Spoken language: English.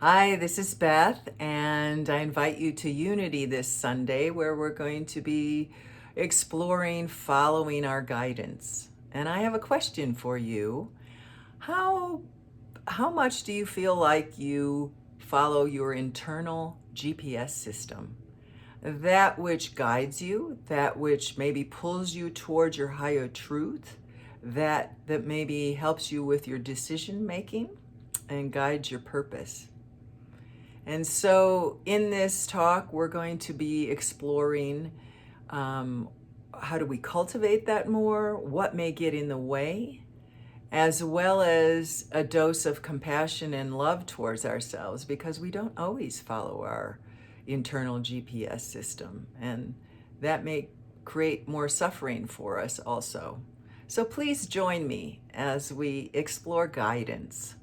Hi, this is Beth, and I invite you to Unity this Sunday, where we're going to be exploring following our guidance. And I have a question for you. How how much do you feel like you follow your internal GPS system? That which guides you, that which maybe pulls you towards your higher truth, that maybe helps you with your decision making and guides your purpose. And so, in this talk, we're going to be exploring um, how do we cultivate that more, what may get in the way, as well as a dose of compassion and love towards ourselves, because we don't always follow our internal GPS system, and that may create more suffering for us also. So, please join me as we explore guidance.